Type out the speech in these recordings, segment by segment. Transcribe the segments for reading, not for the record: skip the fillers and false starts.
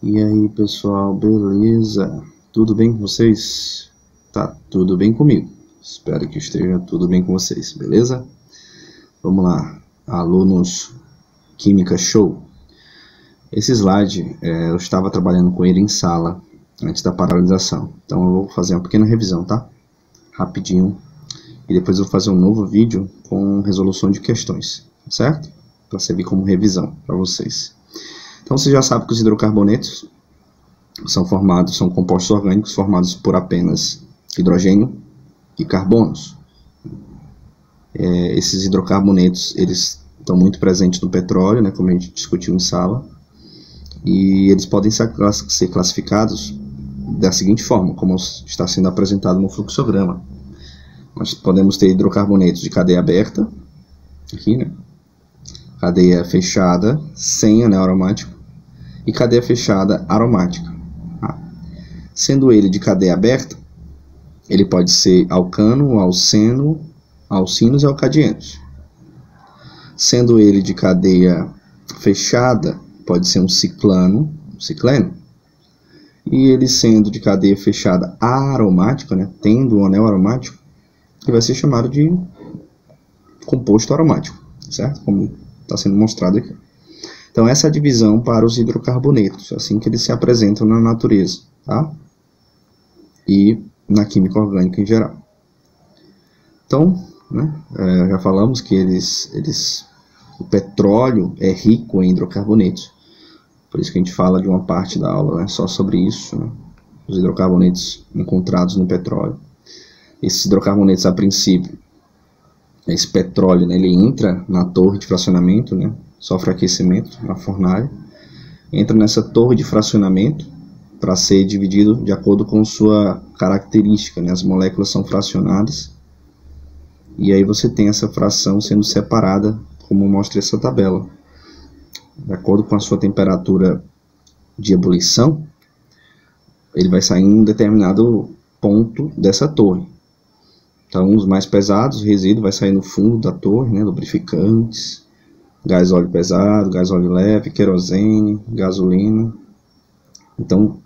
E aí, pessoal, beleza? Tudo bem com vocês? Tá tudo bem comigo. Espero que esteja tudo bem com vocês, beleza? Vamos lá, alunos Química Show. Esse slide, eu estava trabalhando com ele em sala antes da paralisação. Então eu vou fazer uma pequena revisão, tá? Rapidinho. E depois eu vou fazer um novo vídeo com resolução de questões, certo? Para servir como revisão para vocês. Então você já sabe que os hidrocarbonetos são compostos orgânicos formados por apenas hidrogênio e carbonos. Esses hidrocarbonetos, eles estão muito presentes no petróleo, né, como a gente discutiu em sala, e eles podem ser classificados da seguinte forma, como está sendo apresentado no fluxograma. Nós podemos ter hidrocarbonetos de cadeia aberta, aqui, né, cadeia fechada, sem anel aromático, e cadeia fechada aromática. Sendo ele de cadeia aberta, ele pode ser alcano, alceno, alcinos e alcadienos. Sendo ele de cadeia fechada, pode ser um ciclano, cicleno. E ele sendo de cadeia fechada aromática, né, tendo um anel aromático, ele vai ser chamado de composto aromático, certo? Como está sendo mostrado aqui. Então essa é a divisão para os hidrocarbonetos, assim que eles se apresentam na natureza, tá? E na química orgânica em geral. Então, né, já falamos que o petróleo é rico em hidrocarbonetos, por isso que a gente fala de uma parte da aula, né, só sobre isso, né, os hidrocarbonetos encontrados no petróleo. Esses hidrocarbonetos, a princípio, esse petróleo, né, ele entra na torre de fracionamento, né, sofre aquecimento na fornalha, entra nessa torre de fracionamento para ser dividido de acordo com sua característica, né? As moléculas são fracionadas e aí você tem essa fração sendo separada, como mostra essa tabela. De acordo com a sua temperatura de ebulição, ele vai sair em um determinado ponto dessa torre. Então, os mais pesados, o resíduo vai sair no fundo da torre, né? Lubrificantes, gás óleo pesado, gás óleo leve, querosene, gasolina. Então,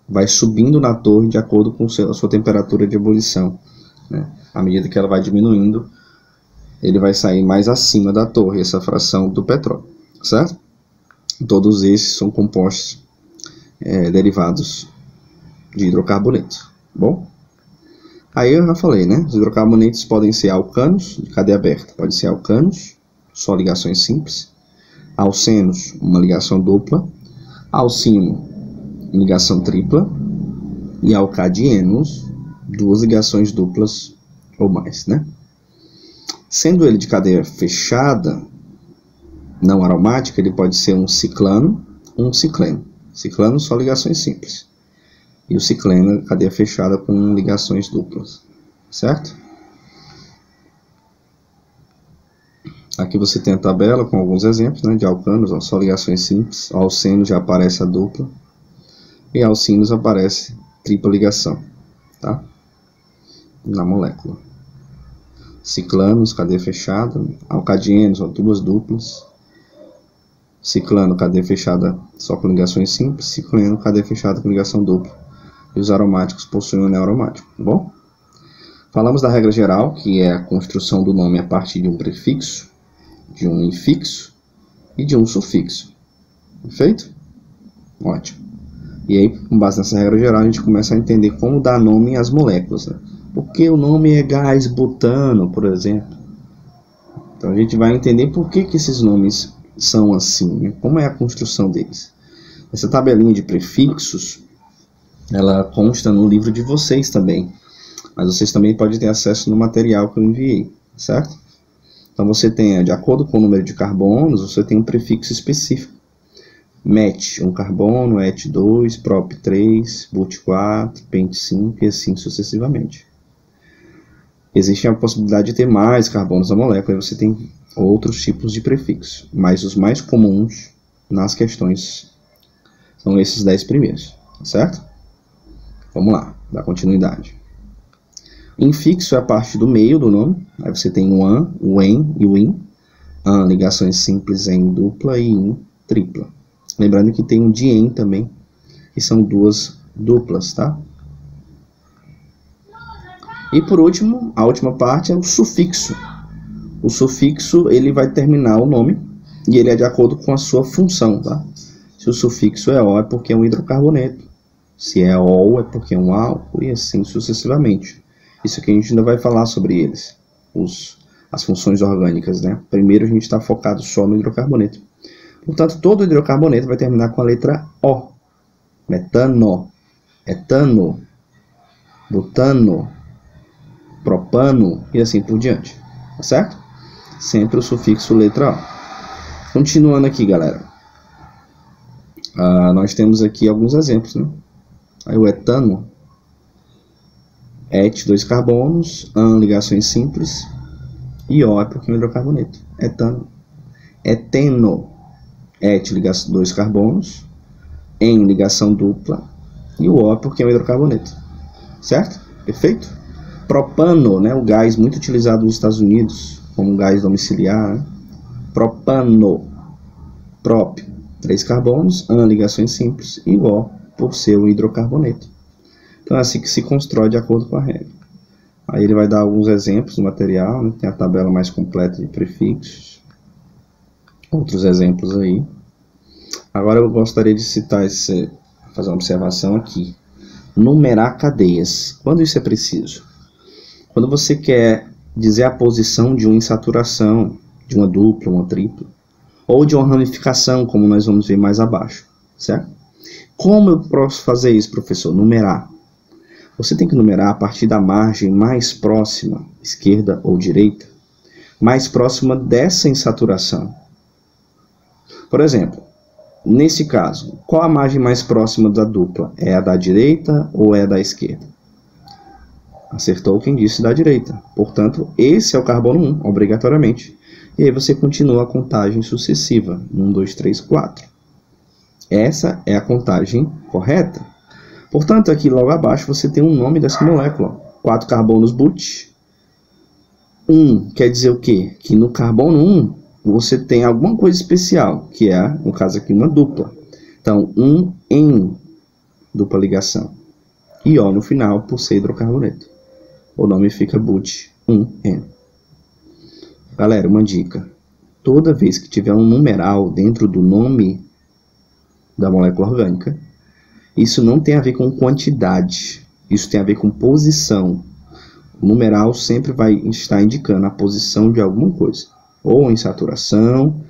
vai subindo na torre de acordo com a sua temperatura de ebulição, né? À medida que ela vai diminuindo, ele vai sair mais acima da torre, essa fração do petróleo, certo? Todos esses são compostos derivados de hidrocarbonetos, bom? Aí eu já falei, né? Os hidrocarbonetos podem ser alcanos, de cadeia aberta, pode ser alcanos, só ligações simples, alcenos, uma ligação dupla, alcino, ligação tripla, e alcadienos, duas ligações duplas ou mais, né? Sendo ele de cadeia fechada, não aromática, ele pode ser um ciclano, um cicleno. Ciclano só ligações simples. E o cicleno, cadeia fechada com ligações duplas, certo? Aqui você tem a tabela com alguns exemplos, né, de alcanos, ó, só ligações simples. Alceno já aparece a dupla. E alcinos aparece tripla ligação, tá? Na molécula. Ciclanos, cadeia fechada. Alcadienos, ó, duas duplas. Ciclano, cadeia fechada só com ligações simples. Cicleno, cadeia fechada com ligação dupla. E os aromáticos possuem um anel aromático, tá bom? Falamos da regra geral, que é a construção do nome a partir de um prefixo, de um infixo e de um sufixo. Perfeito? Ótimo. E aí, com base nessa regra geral, a gente começa a entender como dar nome às moléculas, né? Por que o nome é gás butano, por exemplo? Então a gente vai entender por que esses nomes são assim, né? Como é a construção deles. Essa tabelinha de prefixos, ela consta no livro de vocês também, mas vocês também podem ter acesso no material que eu enviei, certo? Então você tem, de acordo com o número de carbonos, você tem um prefixo específico. MET, um carbono, ET 2, PROP 3, BUT 4, PENT 5 e assim sucessivamente. Existe a possibilidade de ter mais carbonos na molécula, e você tem outros tipos de prefixos, mas os mais comuns nas questões são esses 10 primeiros, certo? Vamos lá, dar continuidade. Infixo é a parte do meio do nome, aí você tem o AN, o EN e o IN. Ligações simples em dupla e in tripla. Lembrando que tem um dien também, que são duas duplas, tá? E por último, a última parte é o sufixo. O sufixo, ele vai terminar o nome e ele é de acordo com a sua função, tá? Se o sufixo é O, é porque é um hidrocarboneto. Se é OL, é porque é um álcool, e assim sucessivamente. Isso aqui a gente ainda vai falar sobre eles, as funções orgânicas, né? Primeiro a gente está focado só no hidrocarboneto. Portanto, todo hidrocarboneto vai terminar com a letra O. Metano, etano, butano, propano e assim por diante. Tá certo? Sempre o sufixo letra O. Continuando aqui, galera. Nós temos aqui alguns exemplos, né? Aí o etano, et, 2 carbonos, an, ligações simples, e O é porque é um hidrocarboneto. Etano. Eteno, et, 2 carbonos, en, ligação dupla, e o O é porque é um hidrocarboneto. Certo? Perfeito? Propano, né? O gás muito utilizado nos Estados Unidos, como gás domiciliar, né? Propano, prop, 3 carbonos, an, ligações simples, e o O por ser um hidrocarboneto. Então é assim que se constrói de acordo com a regra. Aí ele vai dar alguns exemplos do material, né? Tem a tabela mais completa de prefixos, outros exemplos aí. Agora eu gostaria de citar fazer uma observação aqui. Numerar cadeias. Quando isso é preciso? Quando você quer dizer a posição de uma insaturação, de uma dupla, uma tripla, ou de uma ramificação, como nós vamos ver mais abaixo, certo? Como eu posso fazer isso, professor? Numerar. Você tem que numerar a partir da margem mais próxima, esquerda ou direita, mais próxima dessa insaturação. Por exemplo, nesse caso, qual a margem mais próxima da dupla? É a da direita ou é a da esquerda? Acertou quem disse da direita. Portanto, esse é o carbono 1, obrigatoriamente. E aí você continua a contagem sucessiva. 1, 2, 3, 4. Essa é a contagem correta. Portanto, aqui logo abaixo você tem um nome dessa molécula. 4 carbonos but. 1 quer dizer o quê? Que no carbono 1 você tem alguma coisa especial, que é, no caso aqui, uma dupla. Então, 1 em dupla ligação. E O no final, por ser hidrocarboneto. O nome fica but 1N. Galera, uma dica. Toda vez que tiver um numeral dentro do nome da molécula orgânica, isso não tem a ver com quantidade, isso tem a ver com posição. O numeral sempre vai estar indicando a posição de alguma coisa, ou em saturação,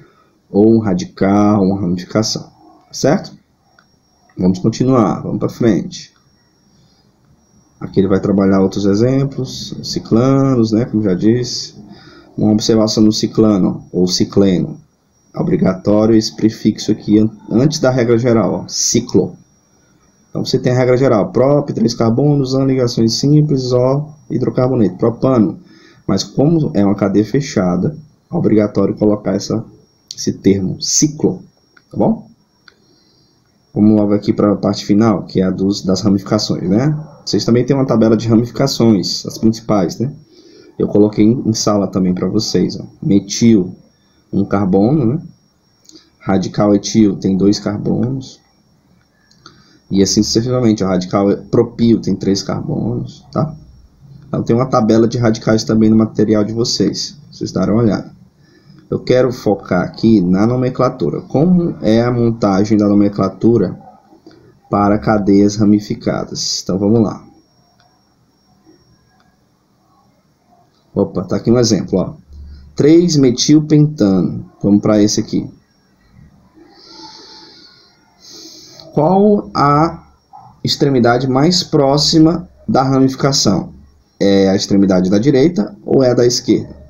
ou um radical, uma ramificação, certo? Vamos continuar, vamos para frente. Aqui ele vai trabalhar outros exemplos, ciclanos, né, como já disse. Uma observação no ciclano, ou cicleno. Obrigatório esse prefixo aqui antes da regra geral, ó, ciclo. Então você tem a regra geral, prop, 3 carbonos, an, ligações simples, O, hidrocarboneto, propano. Mas como é uma cadeia fechada, é obrigatório colocar esse termo, ciclo, tá bom? Vamos logo aqui para a parte final, que é a das ramificações, né? Vocês também têm uma tabela de ramificações, as principais, né? Eu coloquei em sala também para vocês, ó. Metil, 1 carbono, né? Radical etil tem 2 carbonos. E assim sucessivamente, o radical propil tem 3 carbonos, tá? Então tem uma tabela de radicais também no material de vocês darem uma olhada. Eu quero focar aqui na nomenclatura. Como é a montagem da nomenclatura para cadeias ramificadas? Então vamos lá. Opa, tá aqui um exemplo, ó. 3-metilpentano. Vamos para esse aqui. Qual a extremidade mais próxima da ramificação? É a extremidade da direita ou é a da esquerda?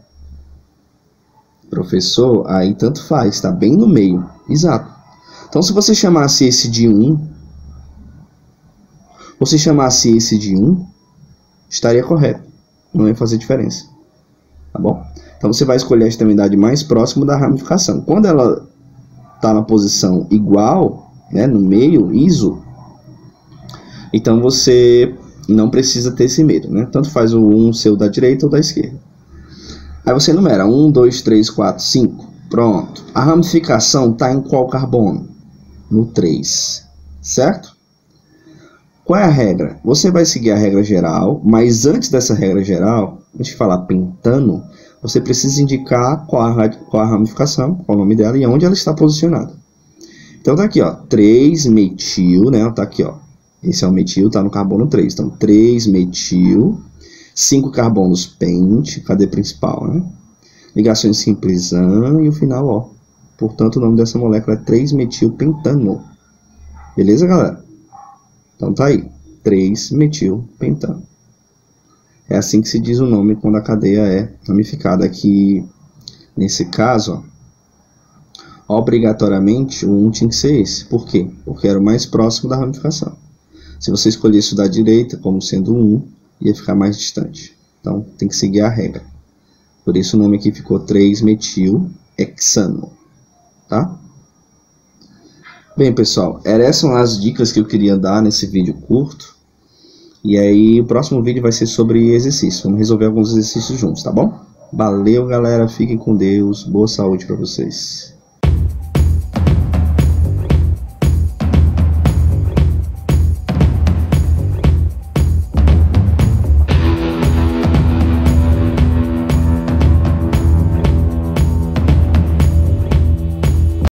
Professor, aí tanto faz, está bem no meio. Exato. Então, se você chamasse esse de 1, estaria correto. Não ia fazer diferença. Tá bom? Então, você vai escolher a extremidade mais próxima da ramificação. Quando ela está na posição igual, né, no meio, iso, então você não precisa ter esse medo, né? Tanto faz o 1 seu da direita ou da esquerda. Aí você numera 1, 2, 3, 4, 5. Pronto. A ramificação está em qual carbono? No 3. Certo? Qual é a regra? Você vai seguir a regra geral, mas antes dessa regra geral, antes de falar pentano, você precisa indicar qual a ramificação, qual o nome dela e onde ela está posicionada. Então tá aqui, ó, 3-metil, né? Tá aqui, ó. Esse é o metil, tá no carbono 3. Então, 3-metil, 5 carbonos pente, cadeia principal, né? Ligações simples an e o final, ó. Portanto, o nome dessa molécula é 3-metilpentano. Beleza, galera? Então tá aí, 3-metilpentano. É assim que se diz o nome quando a cadeia é ramificada. Aqui, nesse caso, ó, obrigatoriamente o 1 tinha que ser esse. Por quê? Porque era o mais próximo da ramificação. Se você escolhesse o da direita como sendo 1, ia ficar mais distante. Então tem que seguir a regra. Por isso o nome aqui ficou 3-metilhexano. Tá? Bem, pessoal, essas são as dicas que eu queria dar nesse vídeo curto. E aí, o próximo vídeo vai ser sobre exercício. Vamos resolver alguns exercícios juntos, tá bom? Valeu, galera. Fiquem com Deus. Boa saúde para vocês.